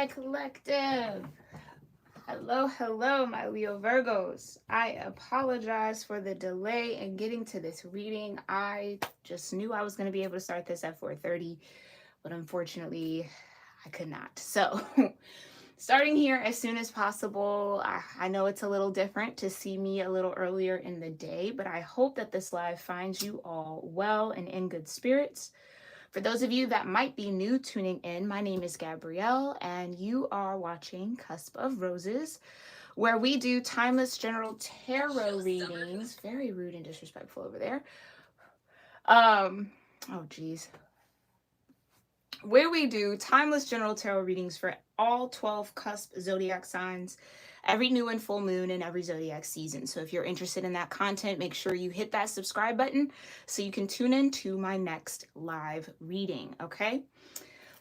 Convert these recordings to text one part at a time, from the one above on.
Hi, collective. Hello, hello, my Leo Virgos. I apologize for the delay in getting to this reading. I just knew I was going to be able to start this at 4:30, but unfortunately, I could not. So, starting here as soon as possible. I know it's a little different to see me a little earlier in the day, but I hope that this live finds you all well and in good spirits. For those of you that might be new tuning in, my name is Gabrielle, and you are watching Cusp of Roses, where we do timeless general tarot readings. Very rude and disrespectful over there. Oh geez. Where we do timeless general tarot readings for all 12 cusp zodiac signs, every new and full moon, and every zodiac season. So if you're interested in that content, make sure you hit that subscribe button so you can tune in to my next live reading, okay?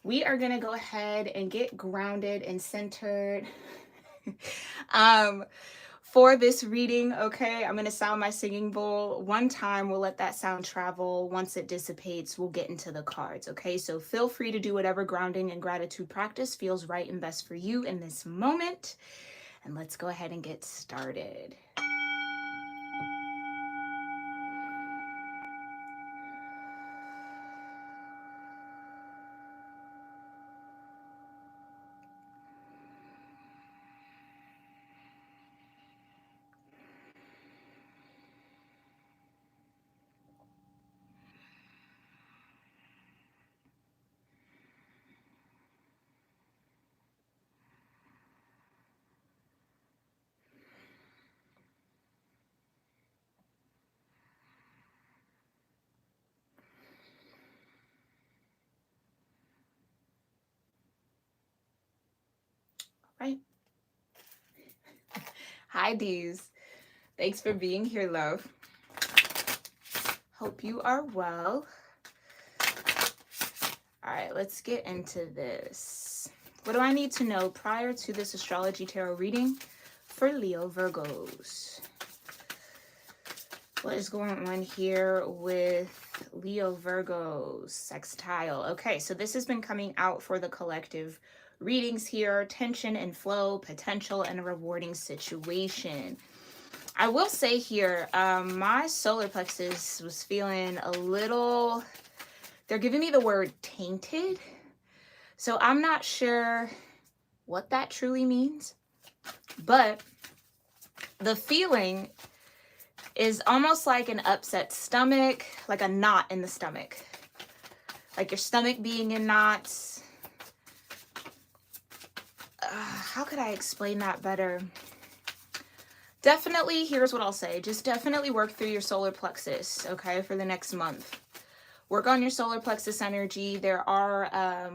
We are going to go ahead and get grounded and centered for this reading, okay? I'm going to sound my singing bowl one time. We'll let that sound travel. Once it dissipates, we'll get into the cards, okay? So feel free to do whatever grounding and gratitude practice feels right and best for you in this moment. And let's go ahead and get started. Right. Hi, Dees. Thanks for being here, love. Hope you are well. All right, let's get into this. What do I need to know prior to this astrology tarot reading for Leo Virgos? What is going on here with Leo Virgos sextile? Okay, so this has been coming out for the collective readings here. Tension and flow, potential, and a rewarding situation. I will say here, my solar plexus was feeling a little... They're giving me the word tainted. So I'm not sure what that truly means. But the feeling is almost like an upset stomach, like a knot in the stomach. Like your stomach being in knots. How could I explain that better? Definitely, here's what I'll say. Just definitely work through your solar plexus, okay, for the next month. Work on your solar plexus energy. There are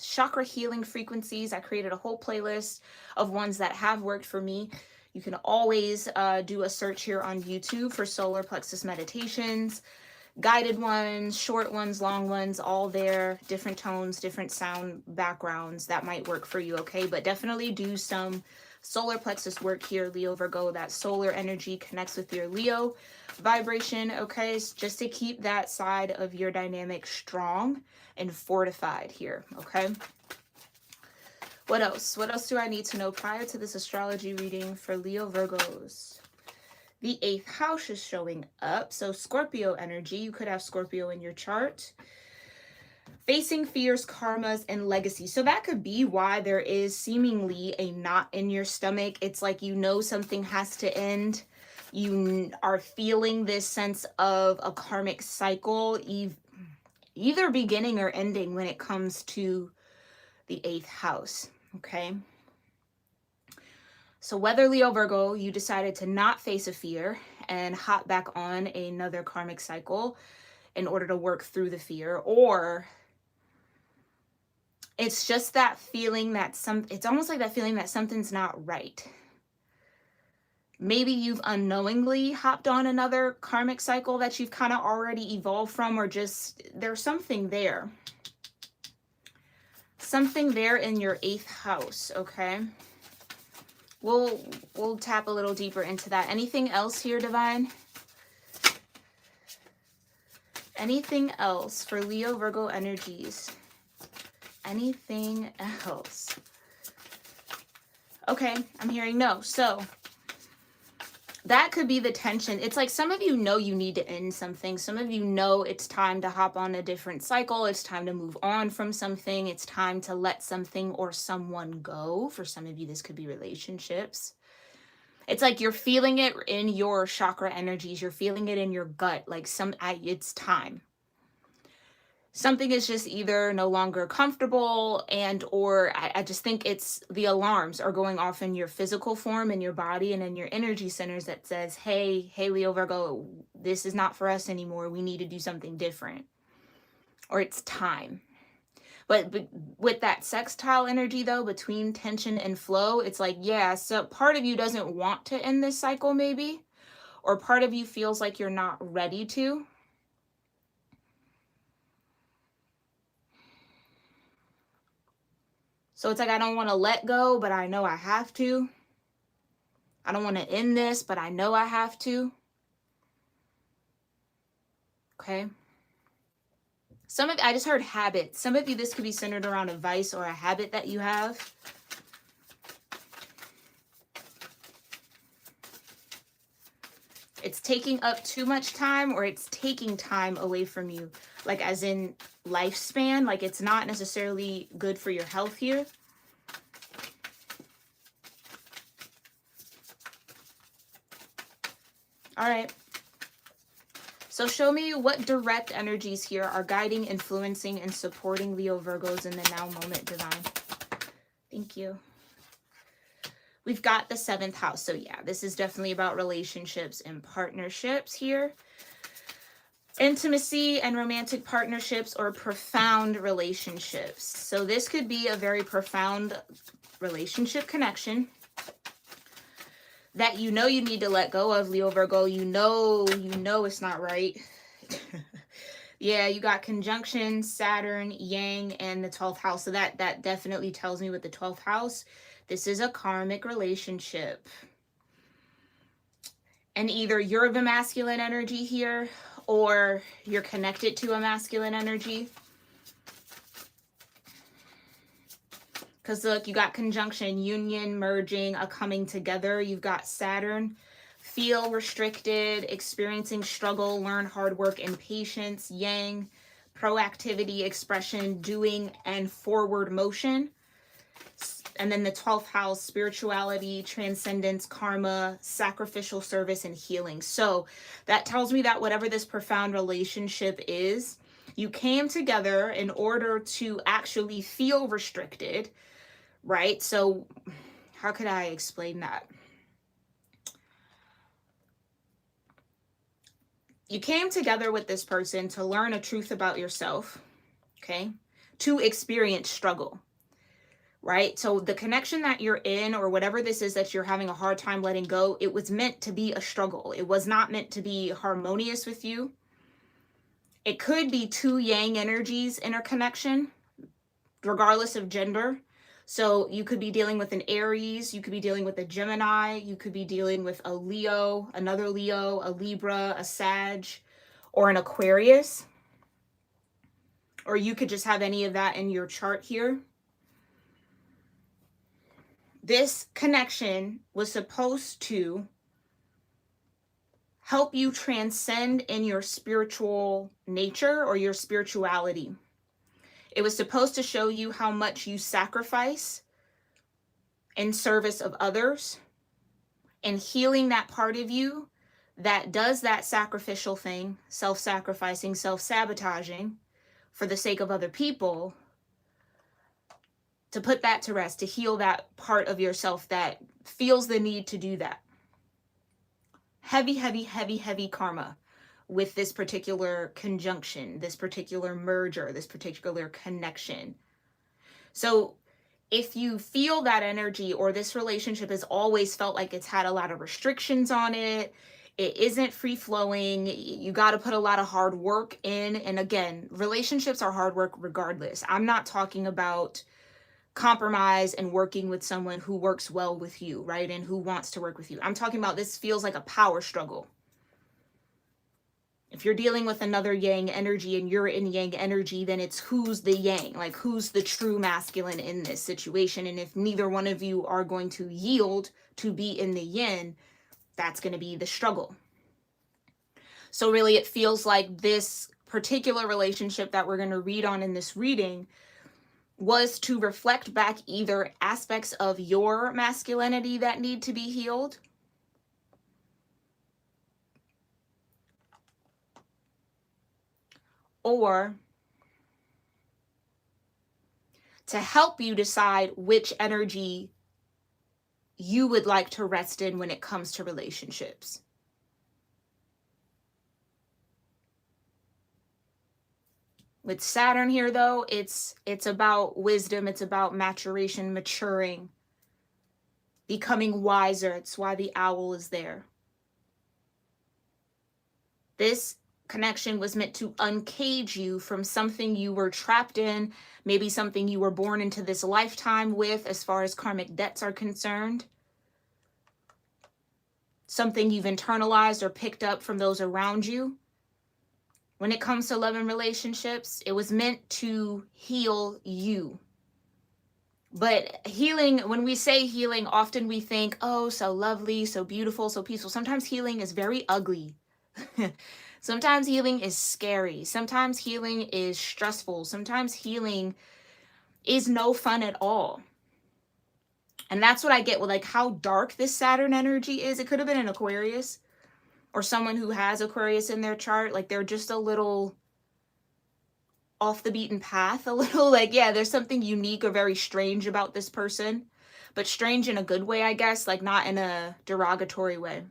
chakra healing frequencies. I created a whole playlist of ones that have worked for me. You can always do a search here on YouTube for solar plexus meditations, guided ones, short ones, long ones, all there, different tones, different sound backgrounds that might work for you, okay? But definitely do some solar plexus work here, Leo Virgo. That solar energy connects with your Leo vibration, okay? Just to keep that side of your dynamic strong and fortified here, okay? What else? What else do I need to know prior to this astrology reading for Leo Virgos? The 8th house is showing up. So Scorpio energy. You could have Scorpio in your chart. Facing fears, karmas, and legacy. So that could be why there is seemingly a knot in your stomach. It's like you know something has to end. You are feeling this sense of a karmic cycle, either beginning or ending when it comes to the 8th house, okay? So whether, Leo Virgo, you decided to not face a fear and hop back on another karmic cycle in order to work through the fear, or it's just that feeling that it's almost like that feeling that something's not right. Maybe you've unknowingly hopped on another karmic cycle that you've kind of already evolved from, or just there's something there. Something there in your 8th house, okay? We'll tap a little deeper into that. Anything else here, Divine? Anything else for Leo Virgo energies Anything else? Okay, I'm hearing no. So that could be the tension. It's like some of you know you need to end something. Some of you know it's time to hop on a different cycle. It's time to move on from something. It's time to let something or someone go. For some of you, this could be relationships. It's like you're feeling it in your chakra energies. You're feeling it in your gut. Like it's time. Something is just either no longer comfortable or I just think it's the alarms are going off in your physical form, in your body and in your energy centers that says, hey, Leo Virgo, this is not for us anymore. We need to do something different. Or it's time. But with that sextile energy though, between tension and flow, it's like, yeah, so part of you doesn't want to end this cycle maybe, or part of you feels like you're not ready to. So it's like, I don't want to let go, but I know I have to. I don't want to end this, but I know I have to. Okay. I just heard habit. Some of you, this could be centered around a vice or a habit that you have. It's taking up too much time, or it's taking time away from you. Like as in lifespan, like it's not necessarily good for your health here. All right. So show me what direct energies here are guiding, influencing, and supporting Leo Virgos in the now moment, divine. Thank you. We've got the 7th house. So yeah, this is definitely about relationships and partnerships here. Intimacy and romantic partnerships or profound relationships. So this could be a very profound relationship connection that you need to let go of, Leo Virgo. You know it's not right. Yeah, you got conjunction Saturn, Yang, and the 12th house. So that definitely tells me with the 12th house, this is a karmic relationship. And either you're the masculine energy here, or you're connected to a masculine energy. Because look, you got conjunction, union, merging, a coming together. You've got Saturn, feel restricted, experiencing struggle, learn hard work and patience. Yang, proactivity, expression, doing, and forward motion. And then the 12th house, spirituality, transcendence, karma, sacrificial service, and healing. So that tells me that whatever this profound relationship is, you came together in order to actually feel restricted, right? So how could I explain that? You came together with this person to learn a truth about yourself, okay? To experience struggle. Right? So the connection that you're in, or whatever this is that you're having a hard time letting go, it was meant to be a struggle. It was not meant to be harmonious with you. It could be two yang energies interconnection, regardless of gender. So you could be dealing with an Aries, you could be dealing with a Gemini, you could be dealing with a Leo, another Leo, a Libra, a Sag, or an Aquarius. Or you could just have any of that in your chart here. This connection was supposed to help you transcend in your spiritual nature or your spirituality. It was supposed to show you how much you sacrifice in service of others and healing that part of you that does that sacrificial thing, self-sacrificing, self-sabotaging for the sake of other people, to put that to rest, to heal that part of yourself that feels the need to do that. Heavy, heavy, heavy, heavy karma with this particular conjunction, this particular merger, this particular connection. So if you feel that energy, or this relationship has always felt like it's had a lot of restrictions on it, it isn't free flowing, you got to put a lot of hard work in. And again, relationships are hard work regardless. I'm not talking about compromise and working with someone who works well with you, right? And who wants to work with you. I'm talking about this feels like a power struggle. If you're dealing with another yang energy and you're in yang energy, then it's who's the yang, like who's the true masculine in this situation. And if neither one of you are going to yield to be in the yin, that's going to be the struggle. So really it feels like this particular relationship that we're going to read on in this reading was to reflect back either aspects of your masculinity that need to be healed, or to help you decide which energy you would like to rest in when it comes to relationships. With Saturn here, though, it's about wisdom, it's about maturation, maturing, becoming wiser. It's why the owl is there. This connection was meant to uncage you from something you were trapped in, maybe something you were born into this lifetime with as far as karmic debts are concerned, something you've internalized or picked up from those around you. When it comes to love and relationships, it was meant to heal you. But healing, when we say healing, often we think, oh, so lovely, so beautiful, so peaceful. Sometimes healing is very ugly. Sometimes healing is scary. Sometimes healing is stressful. Sometimes healing is no fun at all. And that's what I get with like how dark this Saturn energy is. It could have been an Aquarius or someone who has Aquarius in their chart. Like they're just a little off the beaten path, a little like, yeah, there's something unique or very strange about this person, but strange in a good way, I guess, like not in a derogatory way.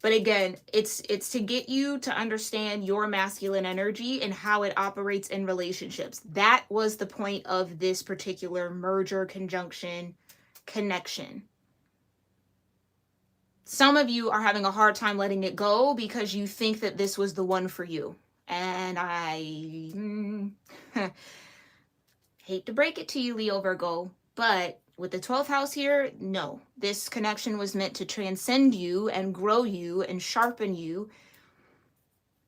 But again, it's to get you to understand your masculine energy and how it operates in relationships. That was the point of this particular merger, conjunction, connection. Some of you are having a hard time letting it go because you think that this was the one for you. And I hate to break it to you, Leo Virgo, but with the 12th house here, no. This connection was meant to transcend you and grow you and sharpen you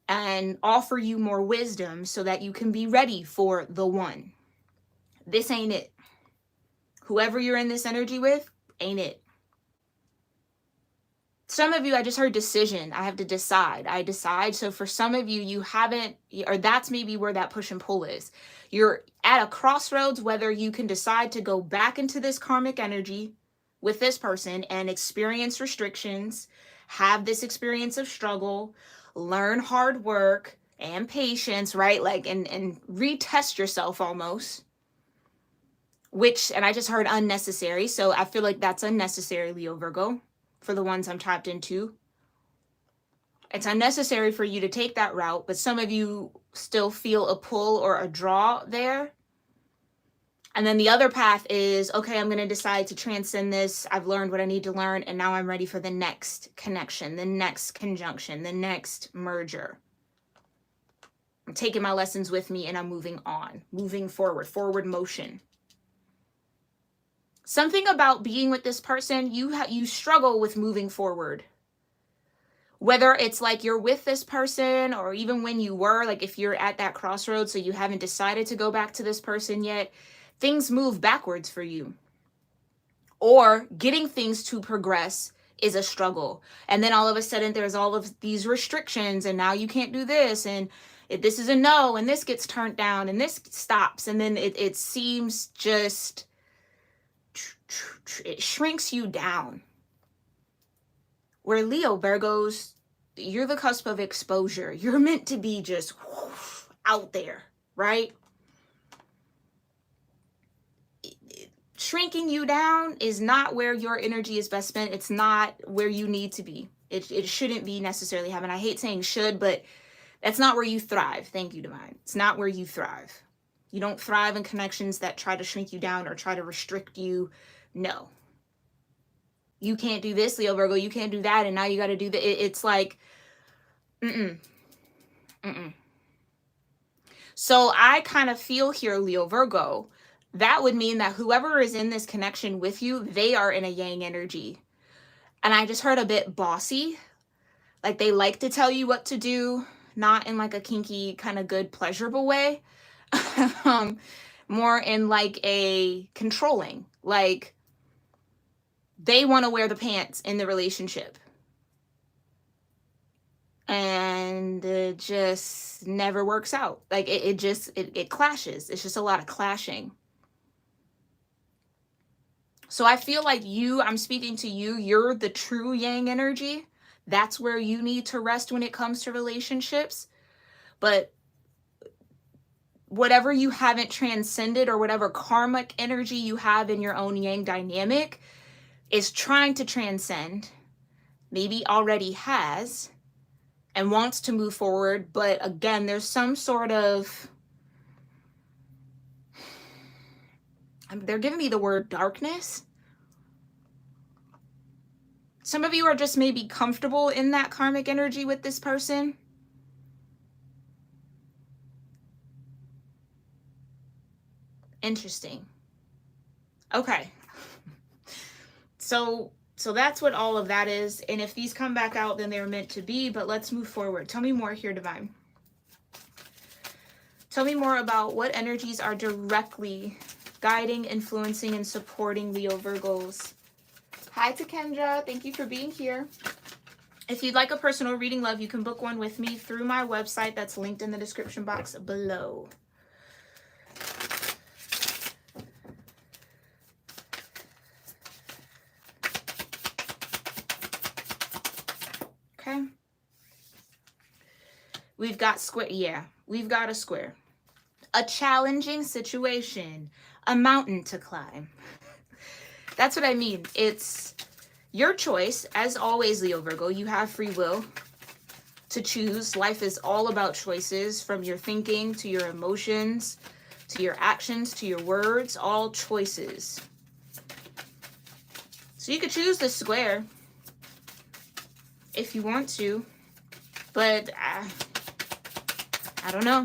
and offer you more wisdom so that you can be ready for the one. This ain't it. Whoever you're in this energy with, ain't it. Some of you, I just heard decision. I have to decide. I decide. So for some of you, you haven't, or that's maybe where that push and pull is. You're at a crossroads whether you can decide to go back into this karmic energy with this person and experience restrictions, have this experience of struggle, learn hard work and patience, right? Like, and retest yourself almost. Which, and I just heard unnecessary. So I feel like that's unnecessary, Leo Virgo. For the ones I'm tapped into, it's unnecessary for you to take that route, but some of you still feel a pull or a draw there. And then the other path is, okay, I'm going to decide to transcend this. I've learned what I need to learn, and now I'm ready for the next connection, the next conjunction, the next merger. I'm taking my lessons with me and I'm moving on, moving forward, forward motion. Something about being with this person, you struggle with moving forward. Whether it's like you're with this person or even when you were, like if you're at that crossroads, so you haven't decided to go back to this person yet, things move backwards for you. Or getting things to progress is a struggle. And then all of a sudden there's all of these restrictions and now you can't do this and this is a no and this gets turned down and this stops. And then it seems just... it shrinks you down. Where Leo Virgos, you're the cusp of exposure. You're meant to be just out there, right? Shrinking you down is not where your energy is best spent. It's not where you need to be. It shouldn't be necessarily happening. I hate saying should, but that's not where you thrive. Thank you, Divine. It's not where you thrive. You don't thrive in connections that try to shrink you down or try to restrict you. No. You can't do this, Leo Virgo. You can't do that. And now you got to do that. It's like, So I kind of feel here, Leo Virgo, that would mean that whoever is in this connection with you, they are in a yang energy. And I just heard a bit bossy. Like they like to tell you what to do, not in like a kinky kind of good pleasurable way. More in like a controlling, like they want to wear the pants in the relationship. And it just never works out. Like it clashes. It's just a lot of clashing. So I feel like I'm speaking to you, you're the true yang energy. That's where you need to rest when it comes to relationships. But whatever you haven't transcended, or whatever karmic energy you have in your own yang dynamic is trying to transcend, maybe already has, and wants to move forward. But again, there's some sort of, they're giving me the word darkness. Some of you are just maybe comfortable in that karmic energy with this person. Interesting. Okay. So that's what all of that is. And if these come back out, then they're meant to be. But let's move forward. Tell me more here, Divine. Tell me more about what energies are directly guiding, influencing, and supporting Leo Virgos. Hi to Kendra. Thank you for being here. If you'd like a personal reading, love, you can book one with me through my website. That's linked in the description box below. Okay. We've got square. Yeah, we've got a square. A challenging situation. A mountain to climb. That's what I mean. It's your choice. As always, Leo Virgo, you have free will to choose. Life is all about choices, from your thinking to your emotions, to your actions, to your words, all choices. So you could choose the square if you want to, but I don't know.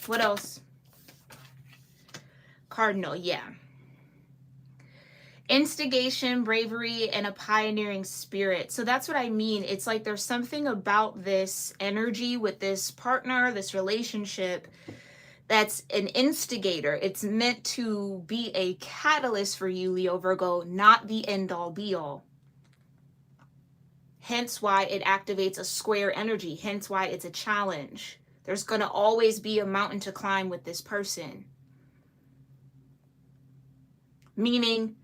What else? Cardinal, yeah. Instigation, bravery, and a pioneering spirit. So that's what I mean. It's like there's something about this energy with this partner, this relationship, that's an instigator. It's meant to be a catalyst for you, Leo Virgo, not the end-all be-all. Hence why it activates a square energy. Hence why it's a challenge. There's going to always be a mountain to climb with this person. Meaning,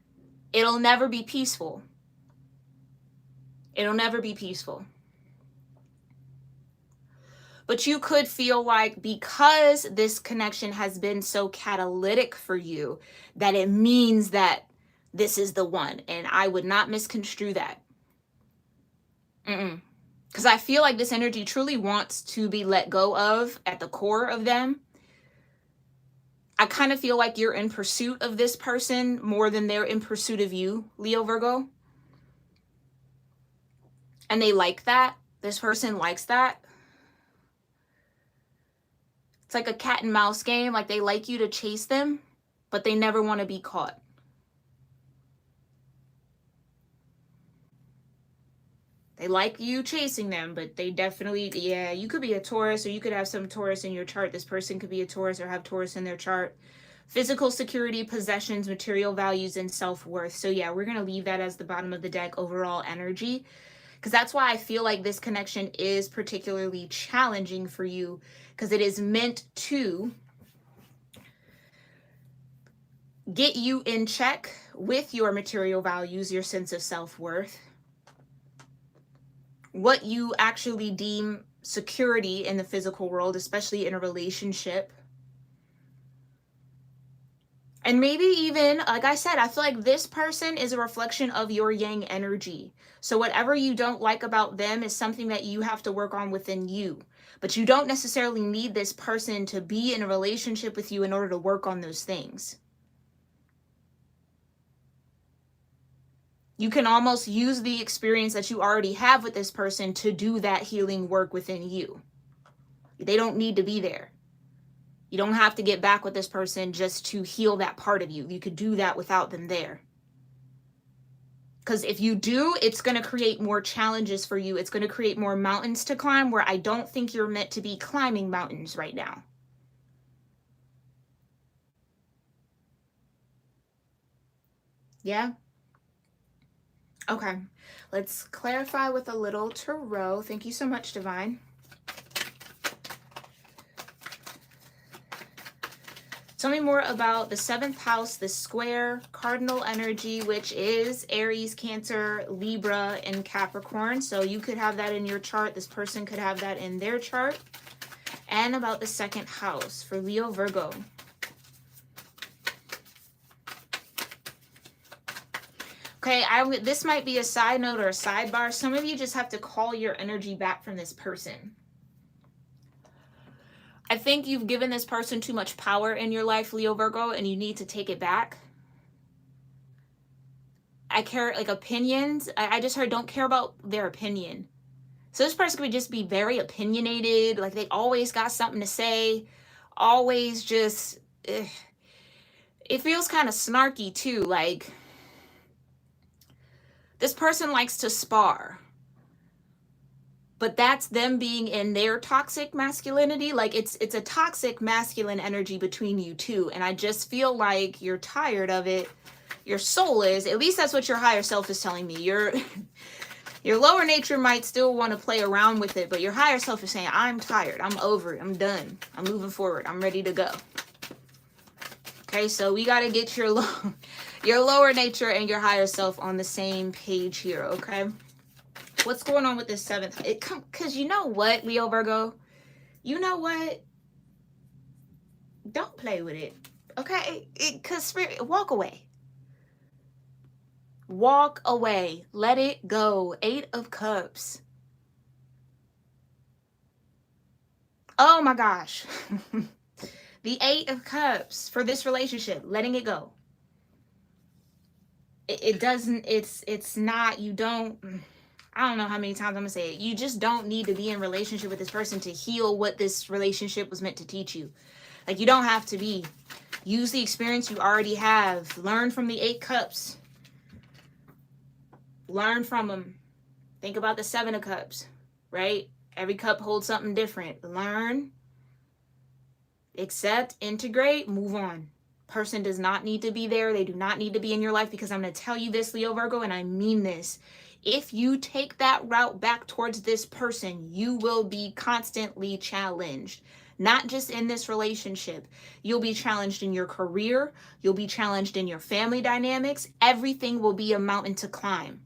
it'll never be peaceful. It'll never be peaceful. But you could feel like, because this connection has been so catalytic for you, that it means that this is the one. And I would not misconstrue that. Because I feel like this energy truly wants to be let go of at the core of them. I kind of feel like you're in pursuit of this person more than they're in pursuit of you, Leo Virgo. And they like that. This person likes that. It's like a cat and mouse game. Like they like you to chase them, but they never want to be caught. They like you chasing them, but they definitely, yeah, you could be a Taurus, or you could have some Taurus in your chart. This person could be a Taurus or have Taurus in their chart. Physical security, possessions, material values, and self-worth. So yeah, we're going to leave that as the bottom of the deck, overall energy. Because that's why I feel like this connection is particularly challenging for you. Because it is meant to get you in check with your material values, your sense of self-worth, what you actually deem security in the physical world, especially in a relationship. And maybe even, like I said, I feel like this person is a reflection of your yang energy. So whatever you don't like about them is something that you have to work on within you. But you don't necessarily need this person to be in a relationship with you in order to work on those things. You can almost use the experience that you already have with this person to do that healing work within you. They don't need to be there. You don't have to get back with this person just to heal that part of you. You could do that without them there. Because if you do, it's going to create more challenges for you. It's going to create more mountains to climb where I don't think you're meant to be climbing mountains right now. Yeah? Okay. Let's clarify with a little tarot. Thank you so much, Divine. Tell me more about the 7th house, the square cardinal energy, which is Aries, Cancer, Libra, and Capricorn. So you could have that in your chart. This person could have that in their chart. And about the 2nd house for Leo, Virgo. Okay, this might be a side note or a sidebar. Some of you just have to call your energy back from this person. I think you've given this person too much power in your life, Leo, Virgo, and you need to take it back. I care, like, opinions. I just heard don't care about their opinion. So this person could just be very opinionated. Like, they always got something to say. Always just, it feels kind of snarky too. Like, this person likes to spar. But that's them being in their toxic masculinity. Like, it's a toxic masculine energy between you two. And I just feel like you're tired of it. Your soul is. At least that's what your higher self is telling me. Your lower nature might still want to play around with it. But your higher self is saying, I'm tired. I'm over it. I'm done. I'm moving forward. I'm ready to go. Okay, so we got to get your lower nature and your higher self on the same page here, okay? What's going on with this 7th? Because you know what, Leo, Virgo? You know what? Don't play with it, okay? Because spirit, walk away. Walk away. Let it go. 8 of Cups. Oh my gosh. The 8 of Cups for this relationship. Letting it go. It doesn't, it's not, you don't... I don't know how many times I'm gonna say it. You just don't need to be in relationship with this person to heal what this relationship was meant to teach you. Like, you don't have to be. Use the experience you already have. Learn from the 8 Cups. Learn from them. Think about the 7 of Cups, right? Every cup holds something different. Learn, accept, integrate, move on. Person does not need to be there. They do not need to be in your life, because I'm going to tell you this, Leo, Virgo, and I mean this. If you take that route back towards this person, you will be constantly challenged. Not just in this relationship. You'll be challenged in your career. You'll be challenged in your family dynamics. Everything will be a mountain to climb.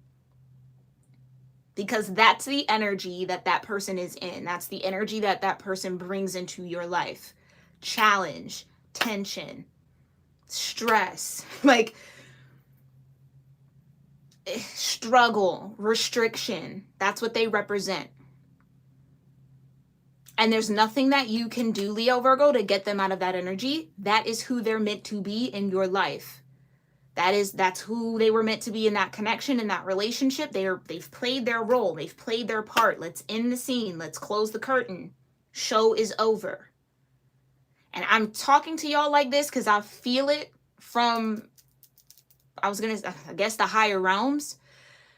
Because that's the energy that that person is in. That's the energy that that person brings into your life. Challenge, tension, stress, like struggle, restriction. That's what they represent. And there's nothing that you can do, Leo, Virgo, to get them out of that energy. That is who they're meant to be in your life. That's who they were meant to be in that connection, in that relationship. They've played their role. They've played their part. Let's end the scene. Let's close the curtain. Show is over. And I'm talking to y'all like this because I feel it from, I guess, the higher realms.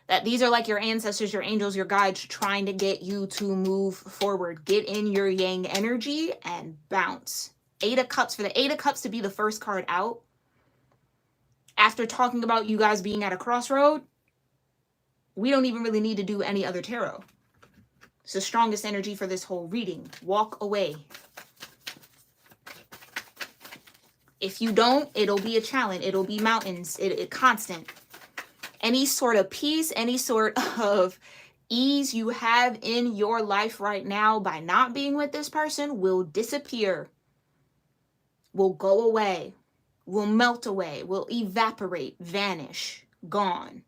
That these are like your ancestors, your angels, your guides trying to get you to move forward. Get in your yang energy and bounce. 8 of Cups, for the 8 of Cups to be the first card out. After talking about you guys being at a crossroad, we don't even really need to do any other tarot. It's the strongest energy for this whole reading. Walk away. If you don't, it'll be a challenge. It'll be mountains. It constant. Any sort of peace, any sort of ease you have in your life right now by not being with this person will disappear. Will go away. Will melt away. Will evaporate. Vanish. Gone.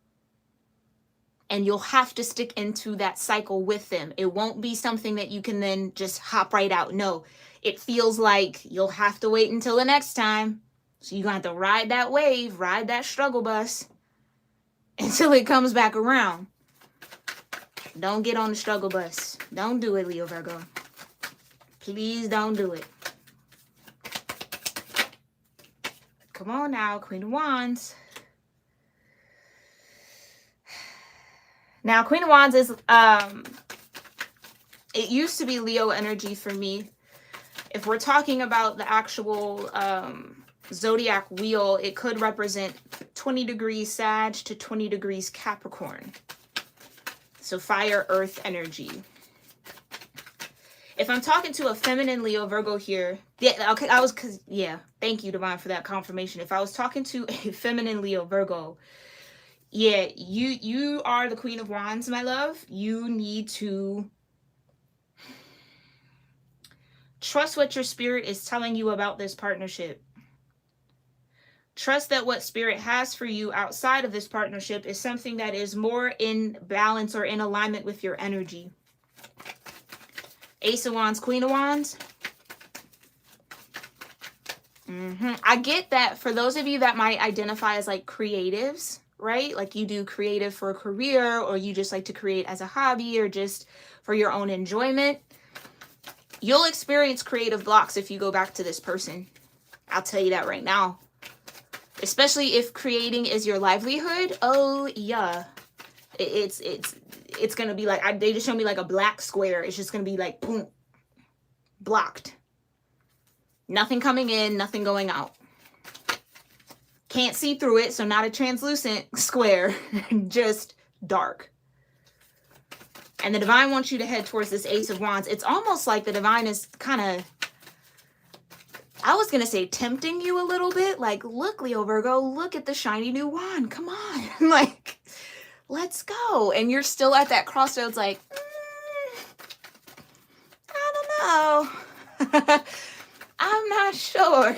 And you'll have to stick into that cycle with them. It won't be something that you can then just hop right out. No. It feels like you'll have to wait until the next time. So you're going to have to ride that wave, ride that struggle bus until it comes back around. Don't get on the struggle bus. Don't do it, Leo, Virgo. Please don't do it. Come on now, Queen of Wands. Now, Queen of Wands is, it used to be Leo energy for me. If we're talking about the actual zodiac wheel, it could represent 20 degrees Sag to 20 degrees Capricorn. So fire, earth energy. If I'm talking to a feminine Leo Virgo here, yeah, okay, yeah, thank you, Divine, for that confirmation. If I was talking to a feminine Leo Virgo, yeah, you are the Queen of Wands, my love. You need to trust what your spirit is telling you about this partnership. Trust that what spirit has for you outside of this partnership is something that is more in balance or in alignment with your energy. Ace of Wands, Queen of Wands. I get that for those of you that might identify as like creatives, right? Like you do creative for a career, or you just like to create as a hobby, or just for your own enjoyment. You'll experience creative blocks if you go back to this person. I'll tell you that right now. Especially if creating is your livelihood. Oh yeah. It's gonna be like, they just showed me like a black square. It's just gonna be like, boom, blocked. Nothing coming in, nothing going out. Can't see through it, so not a translucent square, just dark. And the Divine wants you to head towards this Ace of Wands. It's almost like the Divine is kind of, I was going to say tempting you a little bit. Like, look, Leo Virgo, look at the shiny new wand. Come on. Like, let's go. And you're still at that crossroads like, I don't know. I'm not sure.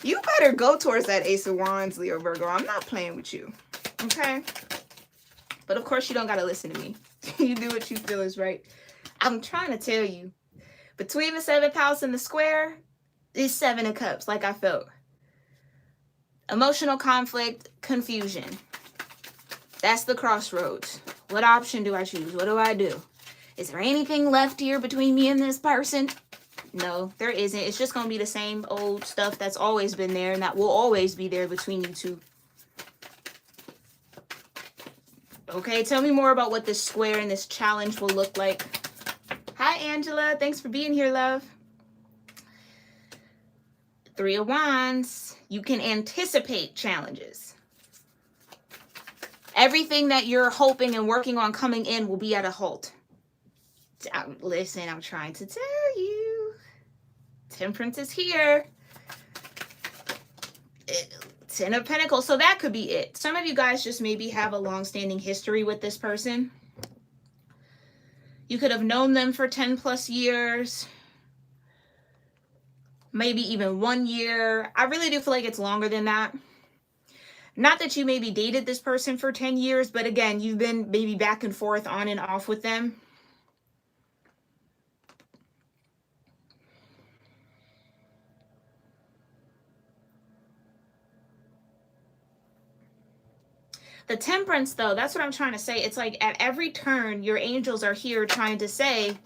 You better go towards that Ace of Wands, Leo Virgo. I'm not playing with you. Okay? But of course, you don't got to listen to me. You do what you feel is right. I'm trying to tell you. Between the 7th house and the square is 7 of Cups, like I felt. Emotional conflict, confusion. That's the crossroads. What option do I choose? What do I do? Is there anything left here between me and this person? No, there isn't. It's just going to be the same old stuff that's always been there and that will always be there between you two. Okay, tell me more about what this square and this challenge will look like. Hi, Angela. Thanks for being here, love. 3 of Wands. You can anticipate challenges. Everything that you're hoping and working on coming in will be at a halt. Listen, I'm trying to tell you. Temperance is here. 10 of Pentacles. So that could be it. Some of you guys just maybe have a long-standing history with this person. You could have known them for 10 plus years. Maybe even 1 year. I really do feel like it's longer than that. Not that you maybe dated this person for 10 years, but again, you've been maybe back and forth on and off with them. The Temperance, though, that's what I'm trying to say. It's like at every turn, your angels are here trying to say,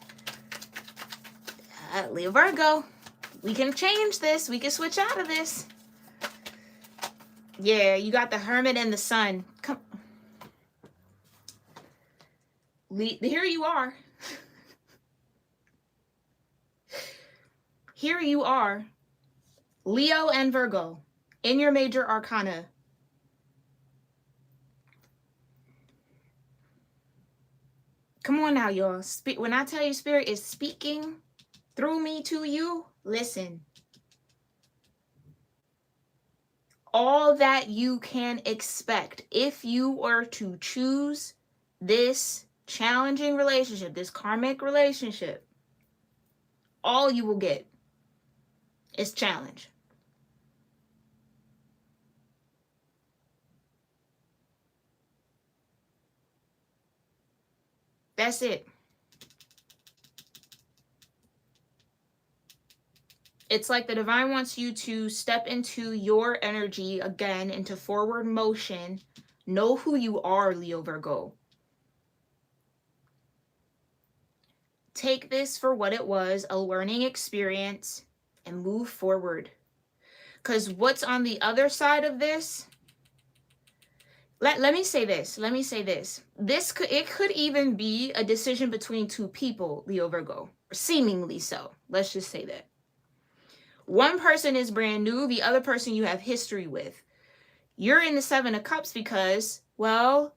Leo Virgo, we can change this. We can switch out of this. Yeah, you got the Hermit and the Sun. Come. Here you are. Here you are. Leo and Virgo in your major arcana. Come on now, y'all. When I tell you Spirit is speaking through me to you, listen. All that you can expect if you were to choose this challenging relationship, this karmic relationship, all you will get is challenge. That's it. It's like the Divine wants you to step into your energy again, into forward motion. Know who you are, Leo Virgo. Take this for what it was, a learning experience, and move forward. Because what's on the other side of this, let me say this. Let me say this. It could even be a decision between two people, Leo Virgo, seemingly so. Let's just say that. One person is brand new, the other person you have history with. You're in the Seven of Cups because, well,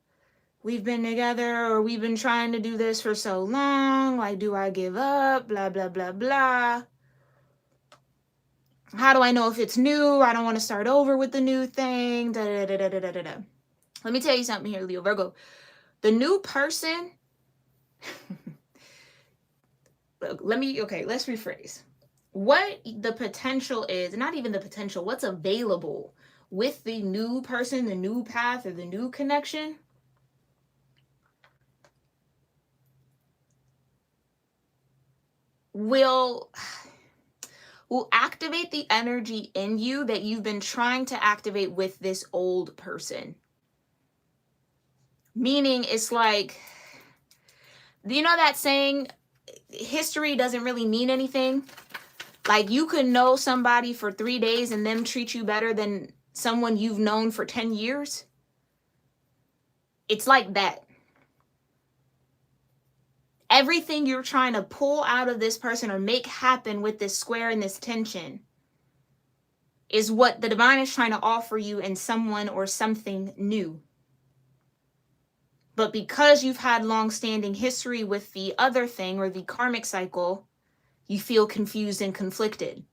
we've been together or we've been trying to do this for so long. Like, do I give up? Blah, blah, blah, blah. How do I know if it's new? I don't want to start over with the new thing. Da, da, da, da, da, da, da. Let me tell you something here, Leo Virgo. The new person, let's rephrase. What the potential is, not even the potential, what's available with the new person, the new path, or the new connection will activate the energy in you that you've been trying to activate with this old person. Meaning, it's like, you know that saying, history doesn't really mean anything? Like, you could know somebody for 3 days and them treat you better than someone you've known for 10 years. It's like that. Everything you're trying to pull out of this person or make happen with this square and this tension is what the divine is trying to offer you in someone or something new. But because you've had long-standing history with the other thing or the karmic cycle, you feel confused and conflicted.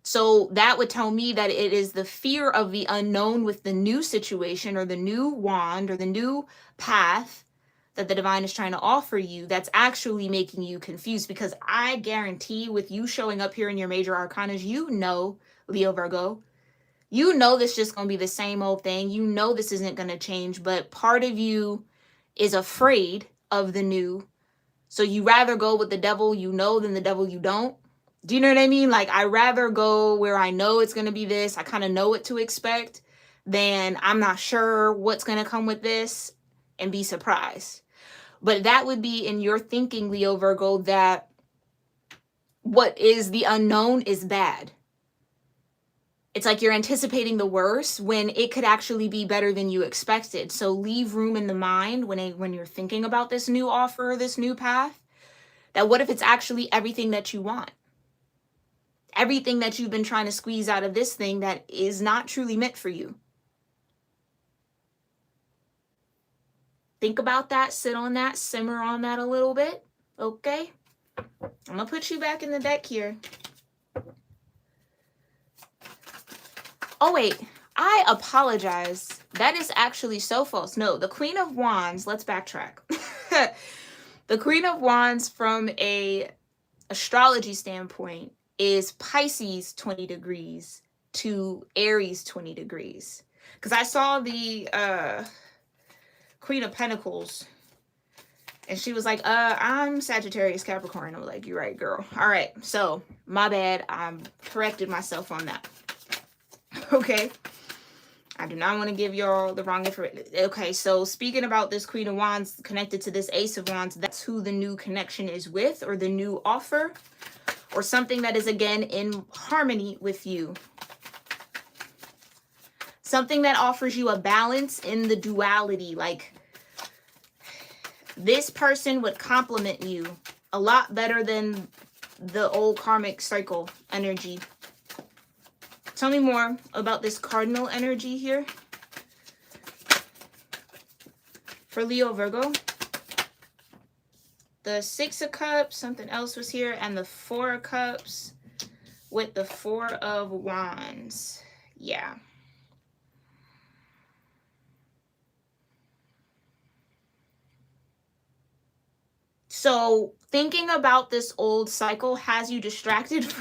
So that would tell me that it is the fear of the unknown with the new situation or the new wand or the new path that the divine is trying to offer you that's actually making you confused. Because I guarantee with you showing up here in your major arcanas, you know, Leo Virgo, you know this just going to be the same old thing. You know this isn't going to change, but part of you is afraid of the new. So you rather go with the devil you know than the devil you don't. Do you know what I mean? Like, I rather go where I know it's going to be this. I kind of know what to expect than I'm not sure what's going to come with this and be surprised. But that would be in your thinking, Leo Virgo, that what is the unknown is bad. It's like you're anticipating the worst when it could actually be better than you expected. So leave room in the mind when you're thinking about this new offer, this new path, that what if it's actually everything that you want? Everything that you've been trying to squeeze out of this thing that is not truly meant for you. Think about that, sit on that, simmer on that a little bit, okay? I'm gonna put you back in the deck here. Oh, wait, I apologize. That is actually so false. No, the Queen of Wands, let's backtrack. The Queen of Wands from a astrology standpoint is Pisces 20 degrees to Aries 20 degrees. Because I saw the Queen of Pentacles and she was like, I'm Sagittarius Capricorn. I was like, you're right, girl. All right, so my bad. I corrected myself on that. Okay, I do not want to give y'all the wrong information. Okay, so speaking about this Queen of Wands connected to this Ace of Wands, that's who the new connection is with, or the new offer, or something that is again in harmony with you. Something that offers you a balance in the duality. Like, this person would complement you a lot better than the old karmic cycle energy. Tell me more about this cardinal energy here for Leo Virgo. The Six of Cups, something else was here, and the Four of Cups with the Four of Wands. Yeah. So thinking about this old cycle has you distracted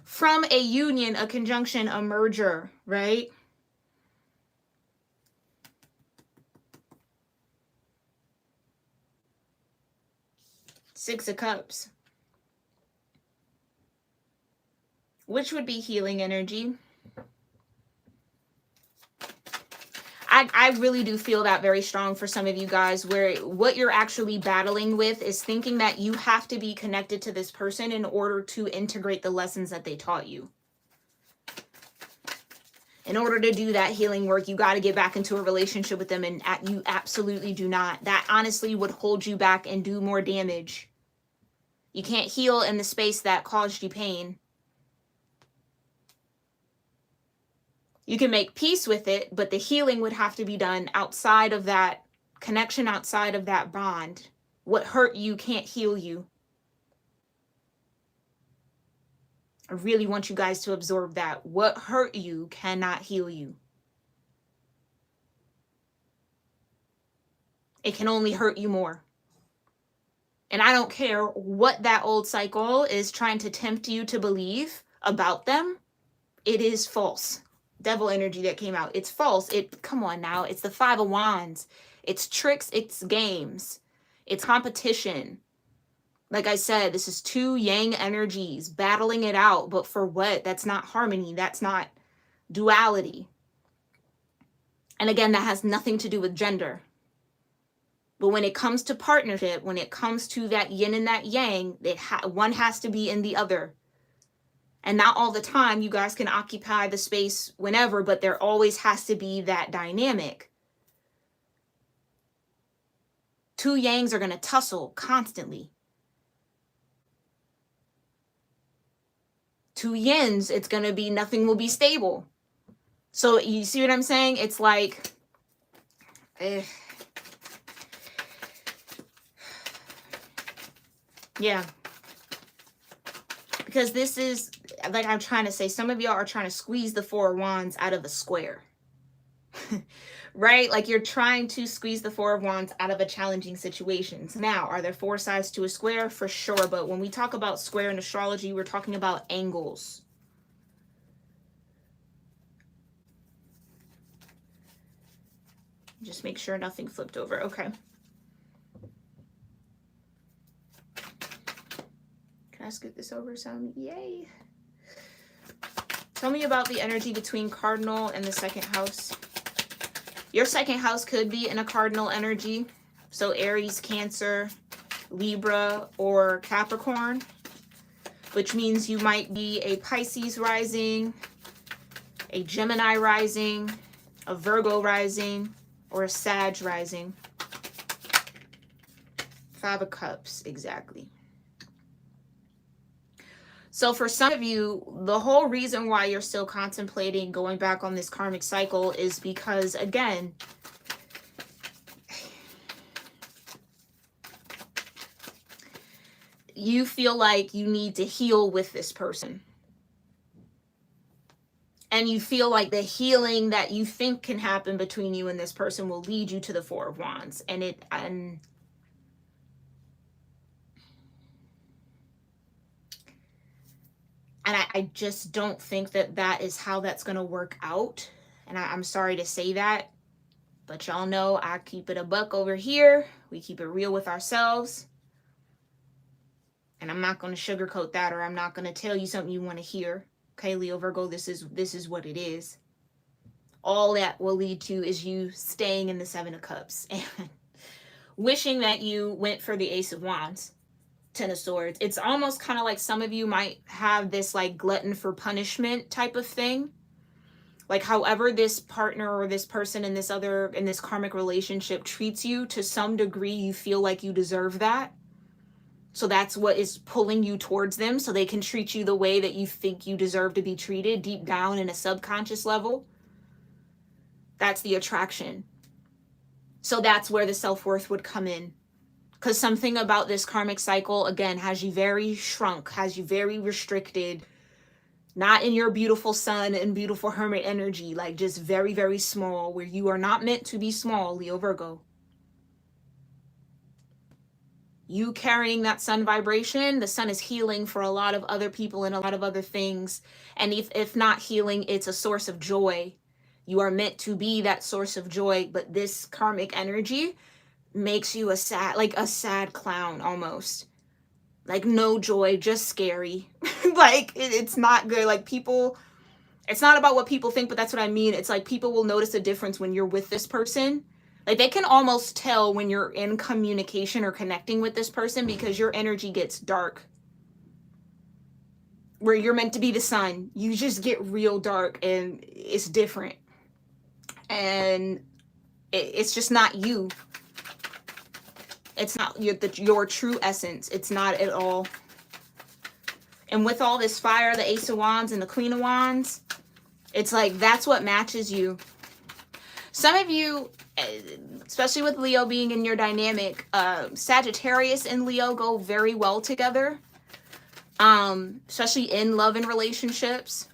from a union, a conjunction, a merger, right? Six of Cups. Which would be healing energy. I really do feel that very strong for some of you guys, where what you're actually battling with is thinking that you have to be connected to this person in order to integrate the lessons that they taught you. In order to do that healing work, you got to get back into a relationship with them, and you absolutely do not. That honestly would hold you back and do more damage. You can't heal in the space that caused you pain. You can make peace with it, but the healing would have to be done outside of that connection, outside of that bond. What hurt you can't heal you. I really want you guys to absorb that. What hurt you cannot heal you. It can only hurt you more. And I don't care what that old cycle is trying to tempt you to believe about them. It is false. Devil energy that came out. It's false. Come on now. It's the Five of Wands. It's tricks. It's games. It's competition. Like I said, this is two yang energies battling it out. But for what? That's not harmony. That's not duality. And again, that has nothing to do with gender. But when it comes to partnership, when it comes to that yin and that yang, one has to be in the other. And not all the time, you guys can occupy the space whenever, but there always has to be that dynamic. Two yangs are going to tussle constantly. Two yins, it's going to be, nothing will be stable. So you see what I'm saying? It's like, yeah. Because this is, like I'm trying to say, some of y'all are trying to squeeze the Four of Wands out of a square. Right? Like you're trying to squeeze the Four of Wands out of a challenging situation. Now, are there four sides to a square? For sure. But when we talk about square in astrology, we're talking about angles. Just make sure nothing flipped over. Okay. Can I scoot this over some? Yay. Tell me about the energy between cardinal and the second house. Your second house could be in a cardinal energy. So Aries, Cancer, Libra, or Capricorn. Which means you might be a Pisces rising, a Gemini rising, a Virgo rising, or a Sag rising. Five of Cups, exactly. So for some of you, the whole reason why you're still contemplating going back on this karmic cycle is because, again, you feel like you need to heal with this person. And you feel like the healing that you think can happen between you and this person will lead you to the Four of Wands. And I just don't think that that is how that's going to work out. And I'm sorry to say that. But y'all know I keep it a buck over here. We keep it real with ourselves. And I'm not going to sugarcoat that, or I'm not going to tell you something you want to hear. Okay, Leo, Virgo, this is what it is. All that will lead to is you staying in the Seven of Cups. And wishing that you went for the Ace of Wands. Ten of Swords. It's almost kind of like some of you might have this like glutton for punishment type of thing. Like however this partner or this person in this karmic relationship treats you, to some degree you feel like you deserve that. So that's what is pulling you towards them, so they can treat you the way that you think you deserve to be treated deep down in a subconscious level. That's the attraction. So that's where the self-worth would come in. Because something about this karmic cycle, again, has you very shrunk, has you very restricted, not in your beautiful sun and beautiful hermit energy, like just very, very small, where you are not meant to be small, Leo, Virgo. You carrying that sun vibration, the sun is healing for a lot of other people and a lot of other things. And if not healing, it's a source of joy. You are meant to be that source of joy, but this karmic energy makes you a sad clown almost. Like no joy, just scary. Like it's not good. Like people, it's not about what people think, but that's what I mean. It's like people will notice a difference when you're with this person. Like they can almost tell when you're in communication or connecting with this person because your energy gets dark. where you're meant to be the sun, you just get real dark and it's different. And it's just not you. It's not your true essence. It's not at all. And with all this fire, the Ace of Wands and the Queen of Wands, it's like that's what matches you. Some of you, especially with Leo being in your dynamic, Sagittarius and Leo go very well together, especially in love and relationships.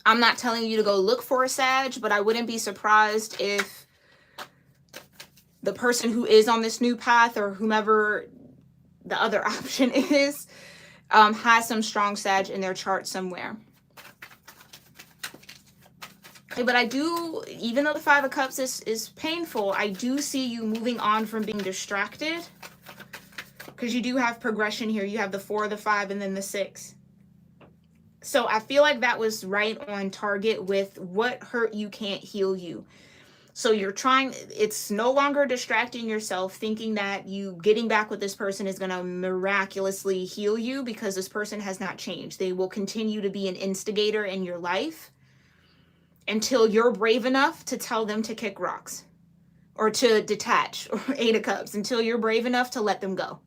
I'm not telling you to go look for a Sag, but I wouldn't be surprised if the person who is on this new path, or whomever the other option is, has some strong Sag in their chart somewhere. Okay, but I do, even though the Five of Cups is painful, I do see you moving on from being distracted, because you do have progression here. You have the 4, the 5, and then the 6. So I feel like that was right on target with what hurt you can't heal you. So you're trying, it's no longer distracting yourself thinking that you getting back with this person is going to miraculously heal you, because this person has not changed. They will continue to be an instigator in your life until you're brave enough to tell them to kick rocks or to detach, or 8 of Cups, until you're brave enough to let them go.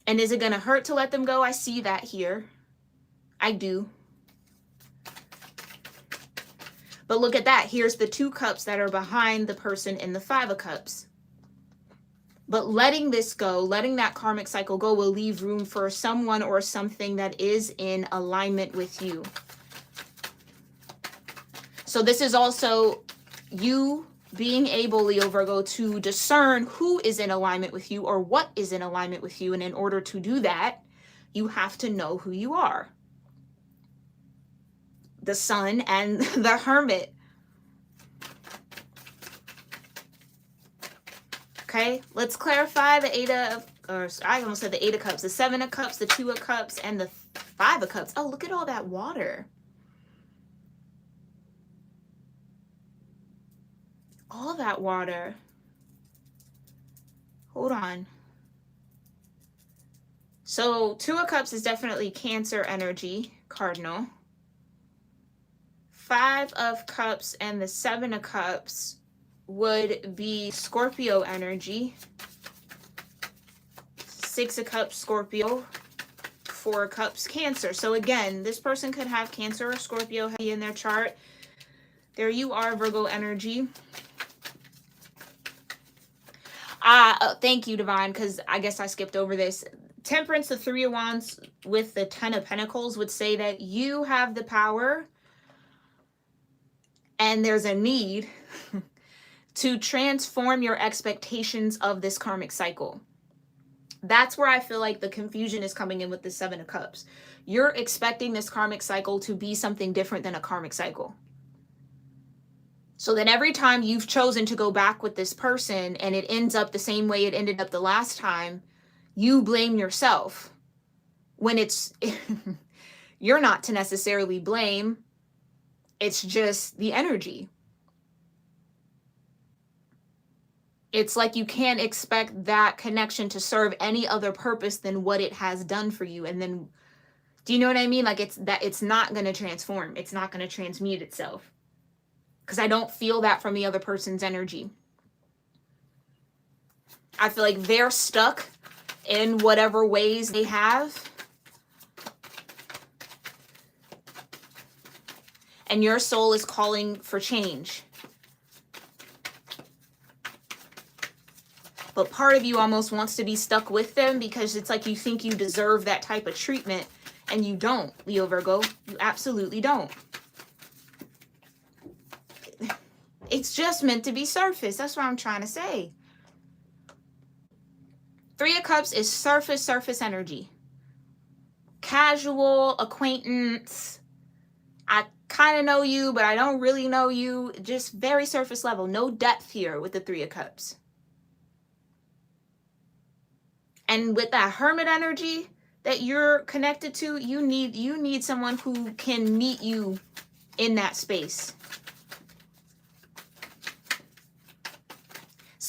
And is it going to hurt to let them go? I see that here. I do. But look at that. Here's the 2 cups that are behind the person in the 5 of Cups. But letting this go, letting that karmic cycle go, will leave room for someone or something that is in alignment with you. So this is also you being able, Leo Virgo, to discern who is in alignment with you or what is in alignment with you. And in order to do that, you have to know who you are. The Sun and the Hermit. Okay, let's clarify the 8 of, or I almost said the 8 of Cups, the 7 of Cups, the 2 of Cups, and the 5 of Cups. Oh, look at all that water. All that water. Hold on. So 2 of Cups is definitely Cancer energy, cardinal. 5 of Cups and the 7 of Cups would be Scorpio energy. 6 of Cups, Scorpio. 4 of Cups, Cancer. So again, this person could have Cancer or Scorpio in their chart. There you are, Virgo energy. Thank you, Divine, because I guess I skipped over this. Temperance, the 3 of Wands with the 10 of Pentacles would say that you have the power and there's a need to transform your expectations of this karmic cycle. That's where I feel like the confusion is coming in with the 7 of Cups. You're expecting this karmic cycle to be something different than a karmic cycle. So then every time you've chosen to go back with this person and it ends up the same way it ended up the last time, you blame yourself. When it's, you're not to necessarily blame. It's just the energy. It's like you can't expect that connection to serve any other purpose than what it has done for you. And then, do you know what I mean? Like it's not going to transform. It's not going to transmute itself. Because I don't feel that from the other person's energy. I feel like they're stuck in whatever ways they have. And your soul is calling for change. But part of you almost wants to be stuck with them because it's like you think you deserve that type of treatment. And you don't, Leo Virgo. You absolutely don't. It's just meant to be surface. That's what I'm trying to say. 3 of Cups is surface energy. Casual acquaintance. I kind of know you, but I don't really know you. Just very surface level. No depth here with the 3 of Cups. And with that Hermit energy that you're connected to, you need someone who can meet you in that space.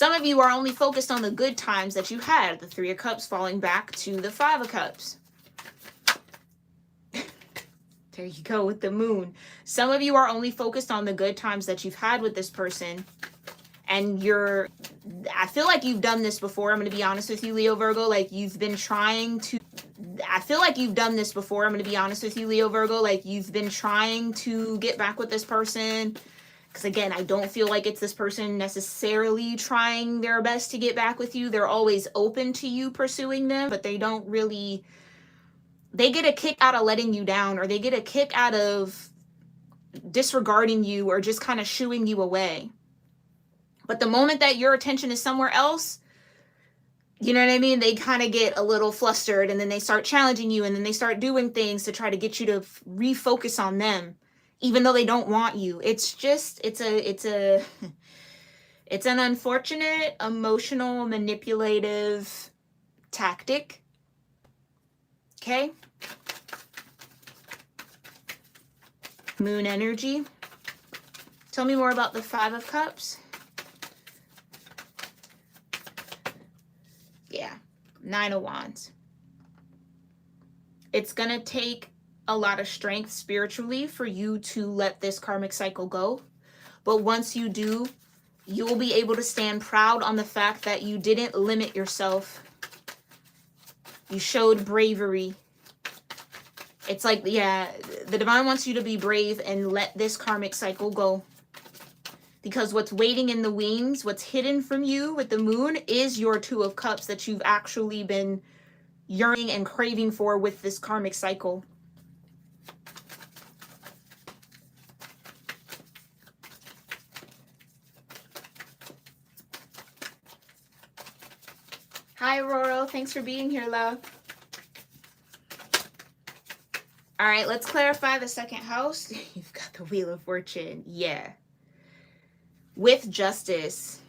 Some of you are only focused on the good times that you had. The Three of Cups falling back to the Five of Cups. There you go with the Moon. Some of you are only focused on the good times that you've had with this person. And I feel like you've done this before. I'm going to be honest with you, Leo Virgo. Like you've been trying to, I feel like you've done this before. I'm going to be honest with you, Leo Virgo. Like you've been trying to get back with this person. Because again, I don't feel like it's this person necessarily trying their best to get back with you. They're always open to you pursuing them, but they don't really, they get a kick out of letting you down, or they get a kick out of disregarding you or just kind of shooing you away. But the moment that your attention is somewhere else, you know what I mean? They kind of get a little flustered, and then they start challenging you, and then they start doing things to try to get you to refocus on them, even though they don't want you. It's just, it's an unfortunate, emotional, manipulative tactic. Okay? Moon energy. Tell me more about the Five of Cups. Yeah, Nine of Wands. It's going to take a lot of strength spiritually for you to let this karmic cycle go. But once you do, you will be able to stand proud on the fact that you didn't limit yourself. You showed bravery. It's like, yeah, the divine wants you to be brave and let this karmic cycle go. Because what's waiting in the wings, what's hidden from you with the Moon, is your Two of Cups that you've actually been yearning and craving for with this karmic cycle. Hi, Aurora. Thanks for being here, love. All right, let's clarify the second house. You've got the Wheel of Fortune. Yeah. With Justice.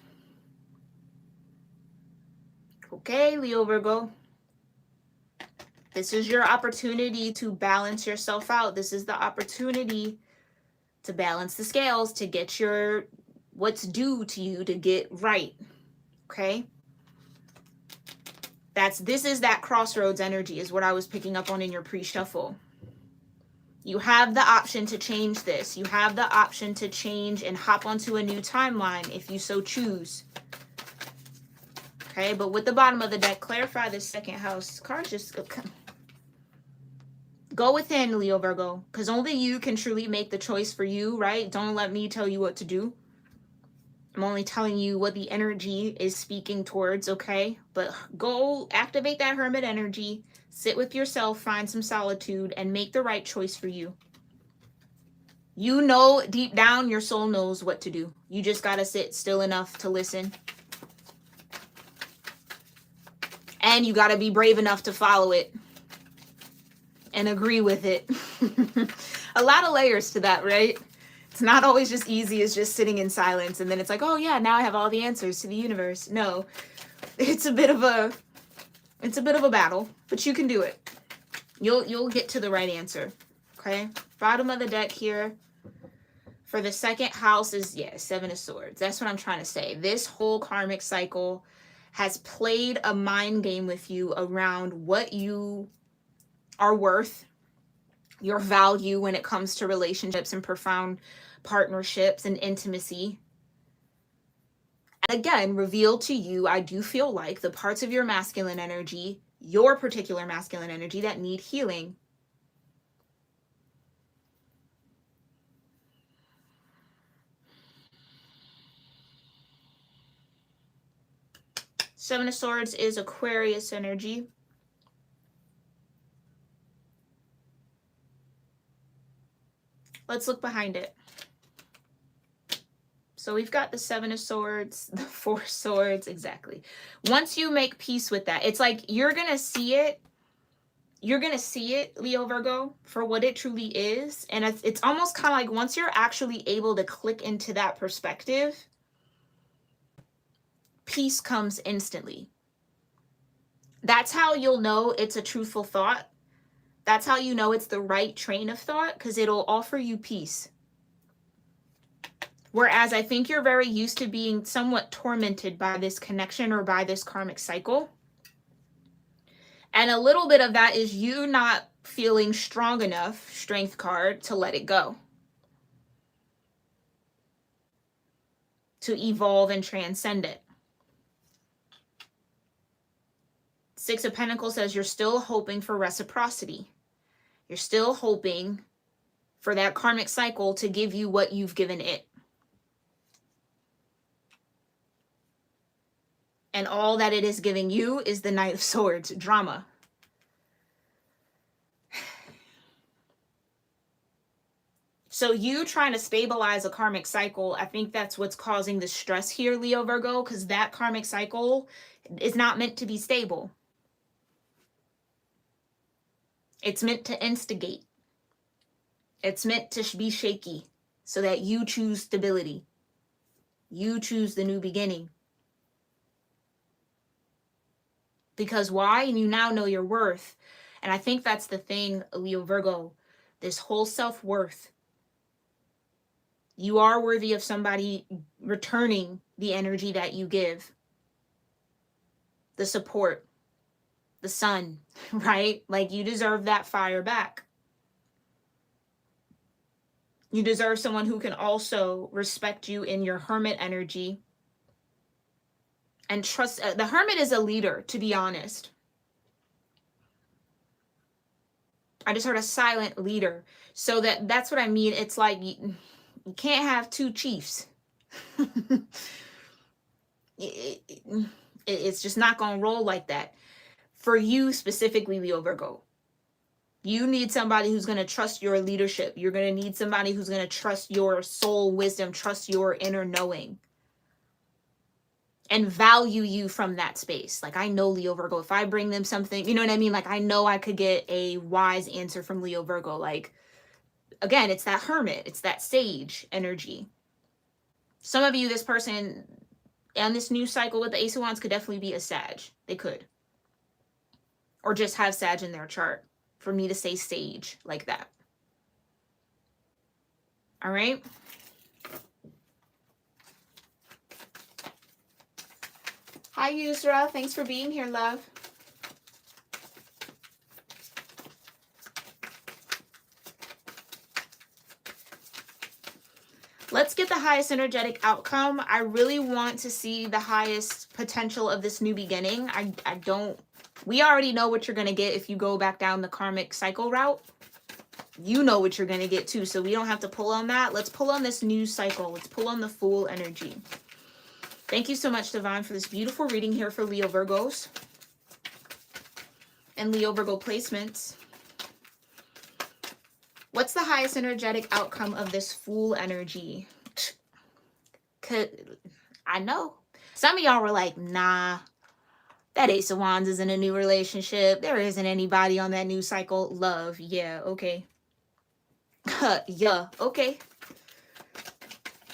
Okay, Leo Virgo. This is your opportunity to balance yourself out. This is the opportunity to balance the scales, to get your what's due to you to get right. Okay? This is that crossroads energy is what I was picking up on in your pre-shuffle. You have the option to change this. You have the option to change and hop onto a new timeline if you so choose. Okay, but with the bottom of the deck, clarify this second house. Cards just go within, Leo Virgo, because only you can truly make the choice for you, right? Don't let me tell you what to do. I'm only telling you what the energy is speaking towards, okay? But go activate that Hermit energy. Sit with yourself, find some solitude, and make the right choice for you. You know deep down your soul knows what to do. You just got to sit still enough to listen. And you got to be brave enough to follow it and agree with it. A lot of layers to that, right? It's not always just easy as just sitting in silence and then it's like, oh yeah, now I have all the answers to the universe. No, it's a bit of a battle, but you can do it. You'll get to the right answer. Okay. Bottom of the deck here for the second house is, yeah, Seven of Swords. That's what I'm trying to say. This whole karmic cycle has played a mind game with you around what you are worth, your value when it comes to relationships and profound partnerships and intimacy. And again, revealed to you, I do feel like, the parts of your masculine energy, your particular masculine energy, that need healing. Seven of Swords is Aquarius energy. Let's look behind it. So we've got the Seven of Swords, the Four of Swords, exactly. Once you make peace with that, it's like you're going to see it. You're going to see it, Leo Virgo, for what it truly is. And it's almost kind of like once you're actually able to click into that perspective, peace comes instantly. That's how you'll know it's a truthful thought. That's how you know it's the right train of thought, because it'll offer you peace. Whereas I think you're very used to being somewhat tormented by this connection or by this karmic cycle. And a little bit of that is you not feeling strong enough, strength card, to let it go. To evolve and transcend it. Six of Pentacles says you're still hoping for reciprocity. You're still hoping for that karmic cycle to give you what you've given it. And all that it is giving you is the Knight of Swords, drama. So you trying to stabilize a karmic cycle, I think that's what's causing the stress here, Leo Virgo, because that karmic cycle is not meant to be stable. It's meant to instigate. It's meant to be shaky so that you choose stability. You choose the new beginning. Because why? You now know your worth. And I think that's the thing, Leo Virgo, this whole self-worth. You are worthy of somebody returning the energy that you give. The support. The sun, right? Like you deserve that fire back. You deserve someone who can also respect you in your hermit energy. And trust. The hermit is a leader, to be honest. I just heard a silent leader. So that's what I mean. It's like you can't have two chiefs. It's just not going to roll like that. For you specifically, Leo Virgo. You need somebody who's going to trust your leadership. You're going to need somebody who's going to trust your soul wisdom, trust your inner knowing. And value you from that space. Like I know Leo Virgo, if I bring them something, you know what I mean? Like I know I could get a wise answer from Leo Virgo. Like, again, it's that hermit. It's that sage energy. Some of you, this person and this new cycle with the Ace of Wands could definitely be a Sag. They could. Or just have Sag in their chart. For me to say sage like that. All right. Hi, Yusra. Thanks for being here, love. Let's get the highest energetic outcome. I really want to see the highest potential of this new beginning. I don't. We already know what you're going to get if you go back down the karmic cycle route. You know what you're going to get too, so we don't have to pull on that. Let's pull on this new cycle. Let's pull on the Fool energy. Thank you so much, Divine, for this beautiful reading here for Leo Virgos and Leo Virgo placements. What's the highest energetic outcome of this Fool energy? I know. Some of y'all were like, nah, that Ace of Wands is in a new relationship. There isn't anybody on that new cycle. Love. Yeah, okay. Yeah, okay.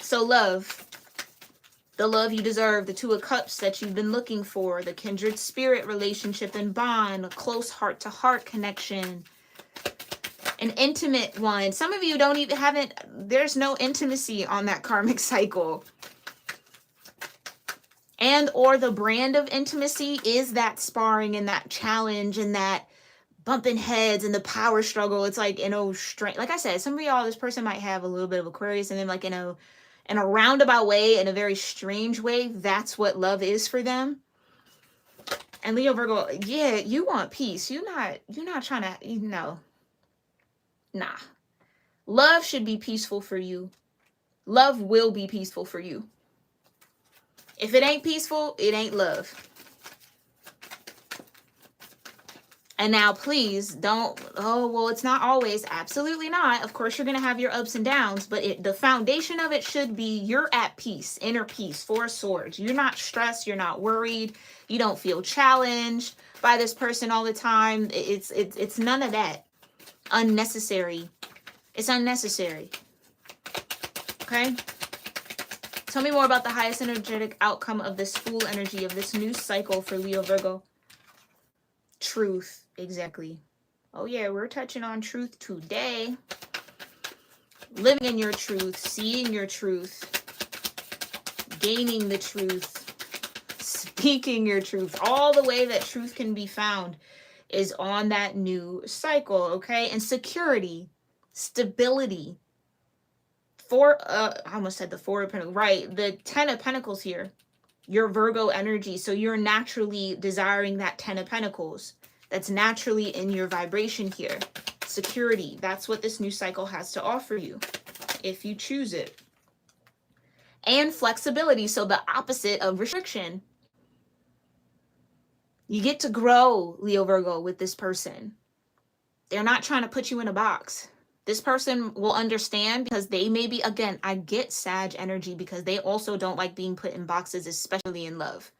So love. The love you deserve. The Two of Cups that you've been looking for. The kindred spirit relationship and bond. A close heart-to-heart connection. An intimate one. Some of you don't even there's no intimacy on that karmic cycle. And or the brand of intimacy is that sparring and that challenge and that bumping heads and the power struggle. It's like, strength. Like I said, some of y'all, this person might have a little bit of Aquarius and then like in a roundabout way, in a very strange way, that's what love is for them. And Leo Virgo, yeah, you want peace. You're not trying to, nah. Love should be peaceful for you. Love will be peaceful for you. If it ain't peaceful, it ain't love. And now please don't, oh, well, it's not always. Absolutely not. Of course, you're going to have your ups and downs, but the foundation of it should be you're at peace, inner peace, Four of Swords. You're not stressed. You're not worried. You don't feel challenged by this person all the time. It's none of that. Unnecessary. It's unnecessary. Okay? Tell me more about the highest energetic outcome of this Fool energy, of this new cycle for Leo Virgo. Truth. Exactly. Oh yeah, we're touching on truth today. Living in your truth, seeing your truth. gaining the truth, speaking your truth. All the way that truth can be found is on that new cycle, okay? And security, stability. I almost said the Four of Pentacles, right? The Ten of Pentacles here, your Virgo energy. So you're naturally desiring that Ten of Pentacles. That's naturally in your vibration here. Security, that's what this new cycle has to offer you, if you choose it. And flexibility, so the opposite of restriction. You get to grow, Leo Virgo, with this person. They're not trying to put you in a box. This person will understand because they may be, again, I get Sag energy because they also don't like being put in boxes, especially in love.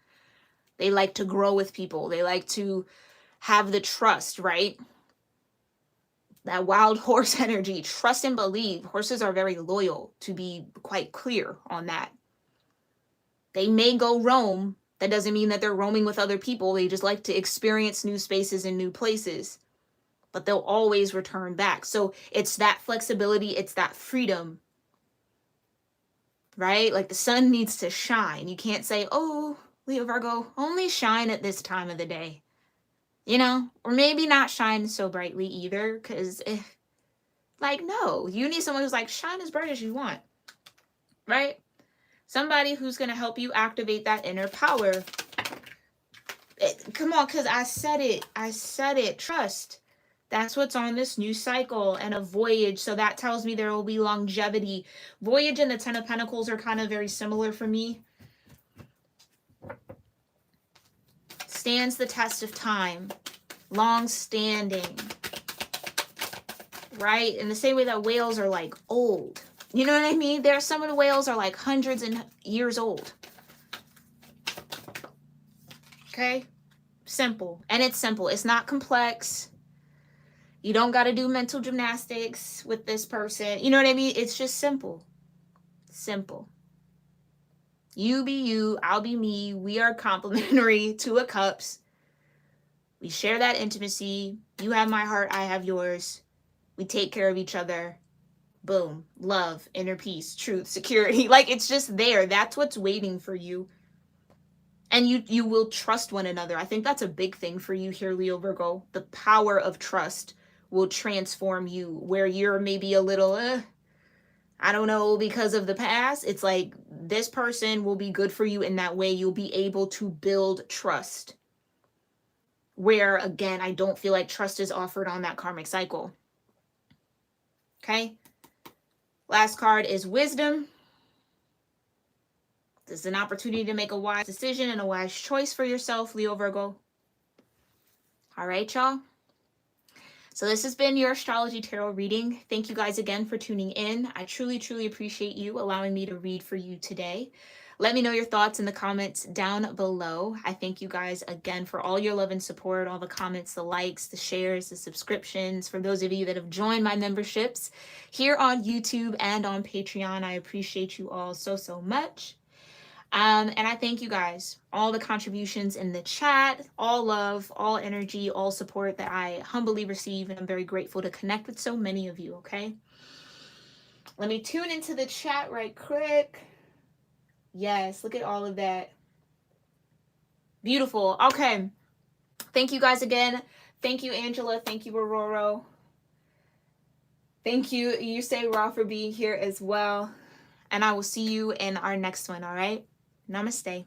They like to grow with people. They like to have the trust, right? That wild horse energy, trust and believe. Horses are very loyal, to be quite clear on that. They may go roam. That doesn't mean that they're roaming with other people. They just like to experience new spaces and new places. But they'll always return back. So it's that flexibility, it's that freedom, right? Like the sun needs to shine. You can't say, oh, Leo Virgo, only shine at this time of the day, you know? Or maybe not shine so brightly either, because like, no, you need someone who's like, shine as bright as you want, right? Somebody who's going to help you activate that inner power. Come on, because I said it, trust. That's what's on this new cycle, and a voyage. So that tells me there will be longevity. Voyage and the Ten of Pentacles are kind of very similar for me. Stands the test of time. Long standing. Right? In the same way that whales are like old. You know what I mean? There are some of the whales are like hundreds of years old. Okay? Simple. And it's simple. It's not complex. You don't got to do mental gymnastics with this person. You know what I mean? It's just simple. Simple. You be you, I'll be me. We are complementary, Two of Cups. We share that intimacy. You have my heart, I have yours. We take care of each other. Boom. Love, inner peace, truth, security. Like, it's just there. That's what's waiting for you. And you will trust one another. I think that's a big thing for you here, Leo Virgo. The power of trust will transform you, where you're maybe a little, I don't know, because of the past. It's like this person will be good for you in that way. You'll be able to build trust. Where, again, I don't feel like trust is offered on that karmic cycle. Okay? Last card is wisdom. This is an opportunity to make a wise decision and a wise choice for yourself, Leo Virgo. All right, y'all. So this has been your astrology tarot reading. Thank you guys again for tuning in. I truly, truly appreciate you allowing me to read for you today. Let me know your thoughts in the comments down below. I thank you guys again for all your love and support, all the comments, the likes, the shares, the subscriptions. For those of you that have joined my memberships here on YouTube and on Patreon, I appreciate you all so, so much. And I thank you guys, all the contributions in the chat, all love, all energy, all support that I humbly receive, and I'm very grateful to connect with so many of you, okay? Let me tune into the chat right quick. Yes, look at all of that. Beautiful. Okay. Thank you guys again. Thank you, Angela. Thank you, Aurora. Thank you, you say Raw, for being here as well. And I will see you in our next one, all right? Namaste.